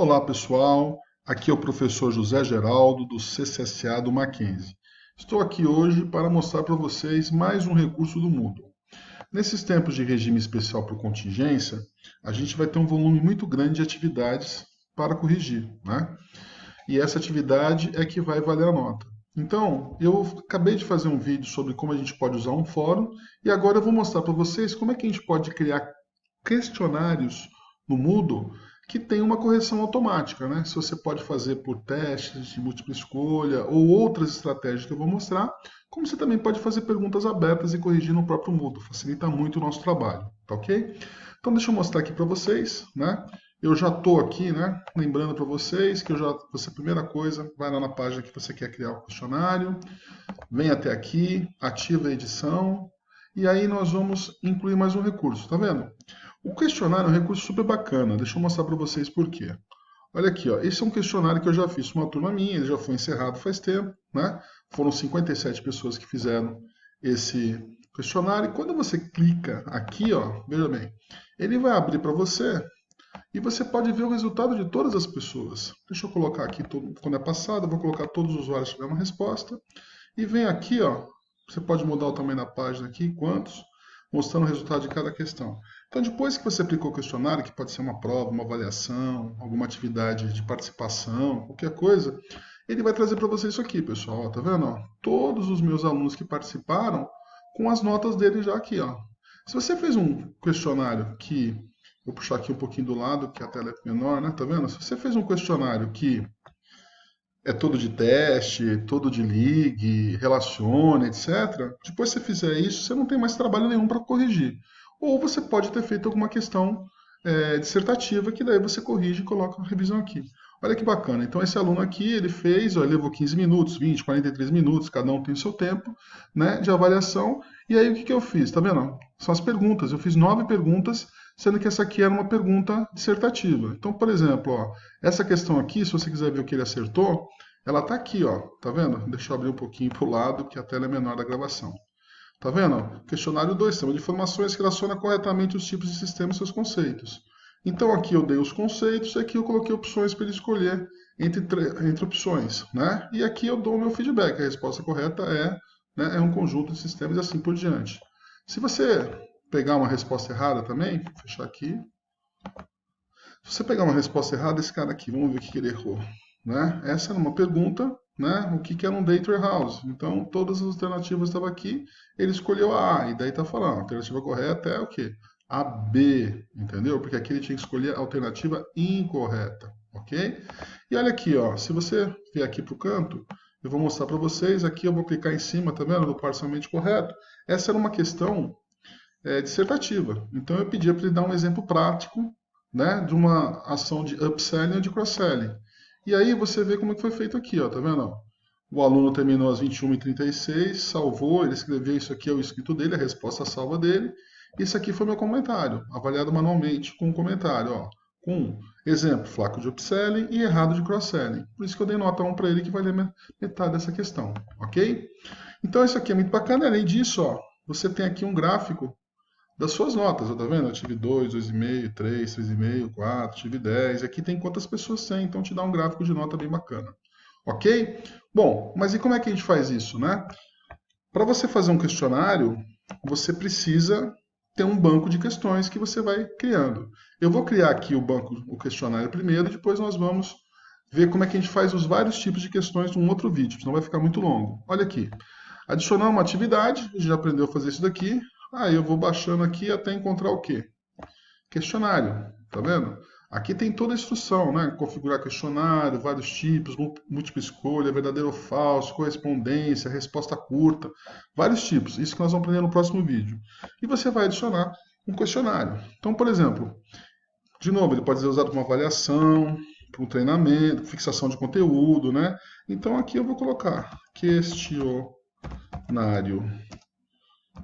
Olá pessoal, aqui é o professor José Geraldo do CCSA do Mackenzie. Estou aqui hoje para mostrar para vocês mais um recurso do Moodle. Nesses tempos de regime especial por contingência, a gente vai ter um volume muito grande de atividades para corrigir, né? E essa atividade é que vai valer a nota. Então, eu acabei de fazer um vídeo sobre como a gente pode usar um fórum e agora eu vou mostrar para vocês como é que a gente pode criar questionários no Moodle que tem uma correção automática, né? Se você pode fazer por testes de múltipla escolha ou outras estratégias que eu vou mostrar, como você também pode fazer perguntas abertas e corrigir no próprio Moodle, facilita muito o nosso trabalho, tá ok? Então deixa eu mostrar aqui para vocês, né? Eu já estou aqui, né? Lembrando para vocês que você, primeira coisa, vai lá na página que você quer criar o questionário, vem até aqui, ativa a edição, e aí nós vamos incluir mais um recurso, tá vendo? O questionário é um recurso super bacana, deixa eu mostrar para vocês por quê. Olha aqui, ó, esse é um questionário que eu já fiz com uma turma minha, ele já foi encerrado faz tempo, né? Foram 57 pessoas que fizeram esse questionário, e quando você clica aqui, ó, veja bem, ele vai abrir para você e você pode ver o resultado de todas as pessoas. Deixa eu colocar aqui, quando é passado, eu vou colocar todos os usuários que tiveram uma resposta, e vem aqui, ó, você pode mudar o tamanho da página aqui, quantos, mostrando o resultado de cada questão. Então, depois que você aplicou o questionário, que pode ser uma prova, uma avaliação, alguma atividade de participação, qualquer coisa, ele vai trazer para você isso aqui, pessoal. Ó, tá vendo? Ó? Todos os meus alunos que participaram, com as notas dele já aqui. Ó. Se você fez um questionário que, vou puxar aqui um pouquinho do lado, que a tela é menor, né? Tá vendo? Se você fez um questionário que é todo de teste, todo de ligue, relacione, etc. Depois que você fizer isso, você não tem mais trabalho nenhum para corrigir. Ou você pode ter feito alguma questão dissertativa, que daí você corrige e coloca a revisão aqui. Olha que bacana. Então, esse aluno aqui, ele fez, ó, ele levou 15 minutos, 20, 43 minutos, cada um tem o seu tempo, né, de avaliação. E aí, o que eu fiz? Tá vendo? São as perguntas. Eu fiz 9 perguntas, sendo que essa aqui era uma pergunta dissertativa. Então, por exemplo, ó, essa questão aqui, se você quiser ver o que ele acertou, ela está aqui, ó. Tá vendo? Deixa eu abrir um pouquinho para o lado, que a tela é menor da gravação. Tá vendo? Questionário 2, sistema de informações que relaciona corretamente os tipos de sistema e seus conceitos. Então aqui eu dei os conceitos e aqui eu coloquei opções para ele escolher entre opções, né? E aqui eu dou o meu feedback. A resposta correta né, é um conjunto de sistemas e assim por diante. Se você pegar uma resposta errada também, vou fechar aqui. Se você pegar uma resposta errada, esse cara aqui, vamos ver o que ele errou. Né? Essa era uma pergunta, né? O que era um data warehouse? Então, todas as alternativas estavam aqui, ele escolheu a A, e daí está falando, a alternativa correta é o quê? A B, entendeu? Porque aqui ele tinha que escolher a alternativa incorreta, ok? E olha aqui, ó, se você vier aqui para o canto, eu vou mostrar para vocês, aqui eu vou clicar em cima, tá vendo? Do parcialmente correto. Essa era uma questão dissertativa, então eu pedia para ele dar um exemplo prático, né, de uma ação de upselling ou de cross-selling. E aí você vê como é que foi feito aqui, ó, tá vendo? O aluno terminou às 21h36, salvou, ele escreveu isso aqui, é o escrito dele, a resposta salva dele. Isso aqui foi meu comentário, avaliado manualmente com um comentário, ó, com exemplo, flaco de upselling e errado de cross-selling. Por isso que eu dei nota 1 para ele, que vai ler metade dessa questão, ok? Então isso aqui é muito bacana, além disso, ó, você tem aqui um gráfico das suas notas, tá vendo? Eu tive 2, 2,5, 3, 3,5, 4, tive 10. Aqui tem quantas pessoas tem, então te dá um gráfico de nota bem bacana. Ok? Bom, mas e como é que a gente faz isso, né? Para você fazer um questionário, você precisa ter um banco de questões que você vai criando. Eu vou criar aqui o questionário primeiro, e depois nós vamos ver como é que a gente faz os vários tipos de questões num outro vídeo, senão vai ficar muito longo. Olha aqui. Adicionar uma atividade, a gente já aprendeu a fazer isso daqui. Aí eu vou baixando aqui até encontrar o quê? Questionário, tá vendo? Aqui tem toda a instrução, né? Configurar questionário, vários tipos, múltipla escolha, verdadeiro ou falso, correspondência, resposta curta, vários tipos. Isso que nós vamos aprender no próximo vídeo. E você vai adicionar um questionário. Então, por exemplo, de novo, ele pode ser usado para uma avaliação, para um treinamento, fixação de conteúdo, né? Então aqui eu vou colocar questionário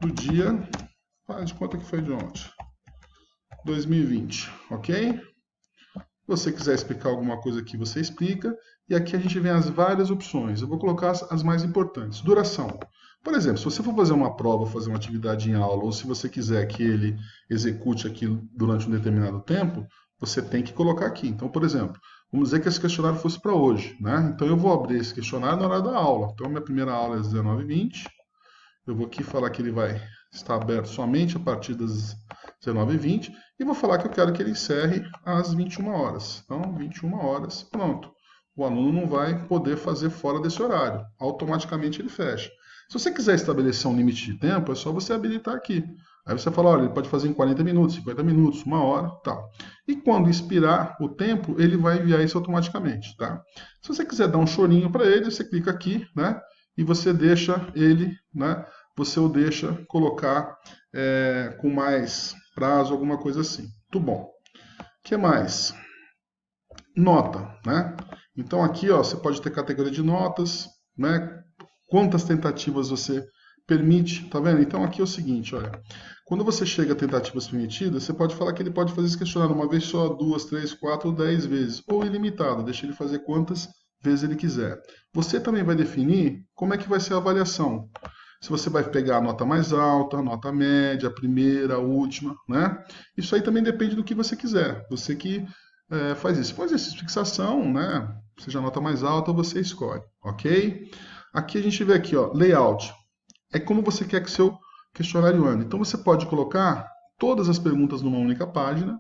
do dia, faz de conta que foi de ontem, 2020, ok? Se você quiser explicar alguma coisa aqui, você explica. E aqui a gente vem as várias opções. Eu vou colocar as mais importantes. Duração. Por exemplo, se você for fazer uma prova, fazer uma atividade em aula, ou se você quiser que ele execute aquilo durante um determinado tempo, você tem que colocar aqui. Então, por exemplo, vamos dizer que esse questionário fosse para hoje, né? Então eu vou abrir esse questionário na hora da aula. Então minha primeira aula é às 19h20. Eu vou aqui falar que ele vai estar aberto somente a partir das 19h20 e vou falar que eu quero que ele encerre às 21 horas. Então, 21 horas, pronto. O aluno não vai poder fazer fora desse horário. Automaticamente ele fecha. Se você quiser estabelecer um limite de tempo, é só você habilitar aqui. Aí você fala, olha, ele pode fazer em 40 minutos, 50 minutos, 1 hora, tal. E quando expirar o tempo, ele vai enviar isso automaticamente, tá? Se você quiser dar um chorinho para ele, você clica aqui, né? E você deixa ele, né? Você o deixa colocar com mais prazo, alguma coisa assim. Muito bom. O que mais? Nota, né? Então aqui, ó, você pode ter categoria de notas, né? Quantas tentativas você permite, tá vendo? Então aqui é o seguinte, olha, quando você chega a tentativas permitidas, você pode falar que ele pode fazer esse questionário uma vez só, 2, 3, 4 ou 10 vezes, ou ilimitado, deixa ele fazer quantas vezes ele quiser. Você também vai definir como é que vai ser a avaliação. Se você vai pegar a nota mais alta, a nota média, a primeira, a última, né? Isso aí também depende do que você quiser. Você que faz isso. Se for exercício de fixação, né? Seja a nota mais alta, você escolhe, ok? Aqui a gente vê aqui, ó, layout. É como você quer que seu questionário ande. Então você pode colocar todas as perguntas numa única página,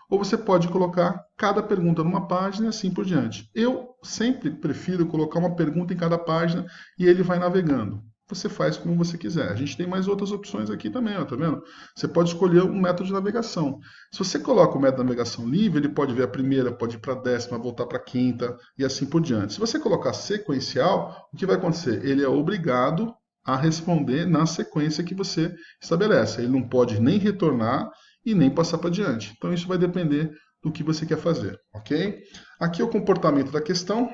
ou você pode colocar cada pergunta numa página e assim por diante. Eu sempre prefiro colocar uma pergunta em cada página e ele vai navegando. Você faz como você quiser. A gente tem mais outras opções aqui também, ó, tá vendo? Você pode escolher um método de navegação. Se você coloca o método de navegação livre, ele pode ver a primeira, pode ir para a 10ª, voltar para a 5ª e assim por diante. Se você colocar sequencial, o que vai acontecer? Ele é obrigado a responder na sequência que você estabelece. Ele não pode nem retornar e nem passar para diante. Então isso vai depender do que você quer fazer, ok? Aqui é o comportamento da questão.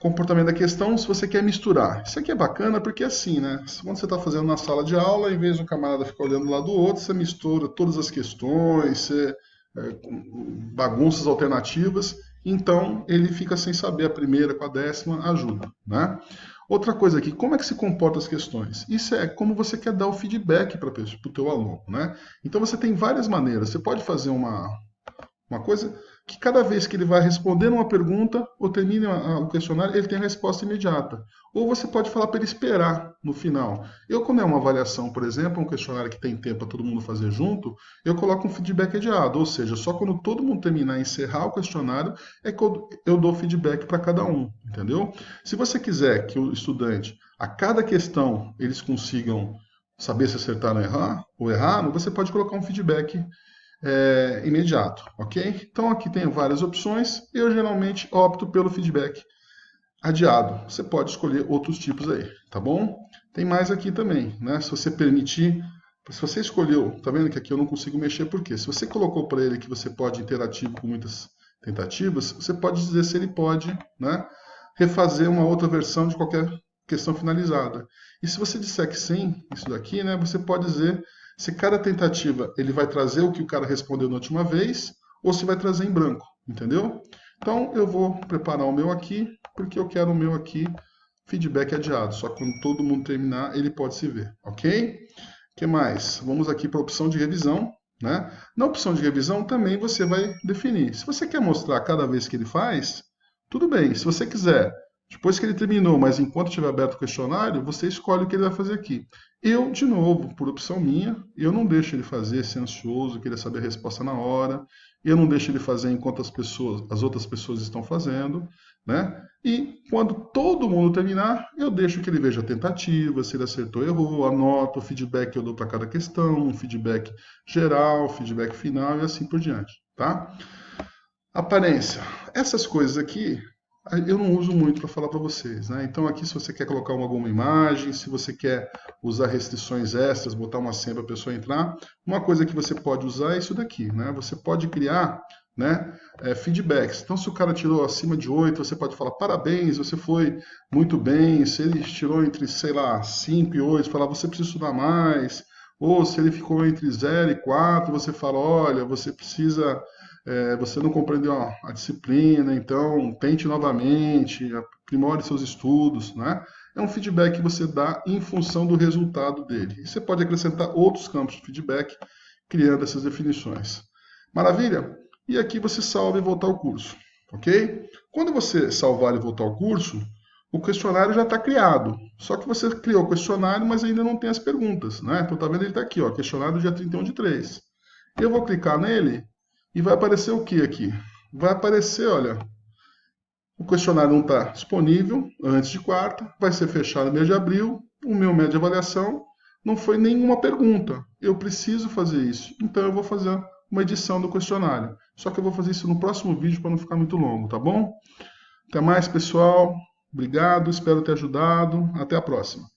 Comportamento da questão, se você quer misturar. Isso aqui é bacana porque é assim, né? Quando você está fazendo na sala de aula, em vez do camarada ficar olhando lá do outro, você mistura todas as questões, você bagunças alternativas, então ele fica sem saber a primeira com a 10ª, ajuda, né? Outra coisa aqui, como é que se comportam as questões? Isso é como você quer dar o feedback para o teu aluno, né? Então você tem várias maneiras. Você pode fazer uma coisa que cada vez que ele vai respondendo uma pergunta ou termina o questionário, ele tem a resposta imediata. Ou você pode falar para ele esperar no final. Quando é uma avaliação, por exemplo, um questionário que tem tempo para todo mundo fazer junto, eu coloco um feedback adiado, ou seja, só quando todo mundo terminar e encerrar o questionário é que eu dou feedback para cada um, entendeu? Se você quiser que o estudante, a cada questão, eles consigam saber se acertaram ou erraram, você pode colocar um feedback imediato, ok? Então aqui tem várias opções. Eu geralmente opto pelo feedback adiado. Você pode escolher outros tipos aí, tá bom? Tem mais aqui também, né? Se você permitir, se você escolheu, tá vendo que aqui eu não consigo mexer, por quê? Se você colocou para ele que você pode interativo com muitas tentativas, você pode dizer se ele pode, né, refazer uma outra versão de qualquer questão finalizada. E se você disser que sim, isso daqui, né, você pode dizer se cada tentativa ele vai trazer o que o cara respondeu na última vez ou se vai trazer em branco, entendeu? Então eu vou preparar o meu aqui, porque eu quero o meu aqui feedback adiado. Só que quando todo mundo terminar, ele pode se ver, ok? O que mais? Vamos aqui para a opção de revisão, né? Na opção de revisão também você vai definir. Se você quer mostrar cada vez que ele faz, tudo bem. Se você quiser, depois que ele terminou, mas enquanto estiver aberto o questionário, você escolhe o que ele vai fazer aqui. Eu, de novo, por opção minha, eu não deixo ele fazer, ser ansioso, querer saber a resposta na hora. Eu não deixo ele fazer enquanto as outras pessoas estão fazendo, né? E quando todo mundo terminar, eu deixo que ele veja a tentativa, se ele acertou ou errou, anoto o feedback que eu dou para cada questão, um feedback geral, feedback final e assim por diante, tá? Aparência. Essas coisas aqui eu não uso muito para falar para vocês, né? Então aqui se você quer colocar alguma imagem, se você quer usar restrições extras, botar uma senha para a pessoa entrar, uma coisa que você pode usar é isso daqui, né? Você pode criar, né, feedbacks. Então se o cara tirou acima de 8, você pode falar parabéns, você foi muito bem. Se ele tirou entre, sei lá, 5 e 8, falar você precisa estudar mais. Ou se ele ficou entre 0 e 4, você fala, olha, você precisa... você não compreendeu a disciplina, então tente novamente, aprimore seus estudos, né? É um feedback que você dá em função do resultado dele. E você pode acrescentar outros campos de feedback criando essas definições. Maravilha? E aqui você salva e voltar ao curso, ok? Quando você salvar e voltar ao curso, o questionário já está criado. Só que você criou o questionário, mas ainda não tem as perguntas, né? Então tá vendo? Ele está aqui, ó, questionário dia 31/3. Eu vou clicar nele e vai aparecer o que aqui? Vai aparecer, olha, o questionário não está disponível antes de quarta, vai ser fechado no mês de abril, o meu médio de avaliação não foi nenhuma pergunta. Eu preciso fazer isso, então eu vou fazer uma edição do questionário. Só que eu vou fazer isso no próximo vídeo para não ficar muito longo, tá bom? Até mais, pessoal. Obrigado, espero ter ajudado. Até a próxima.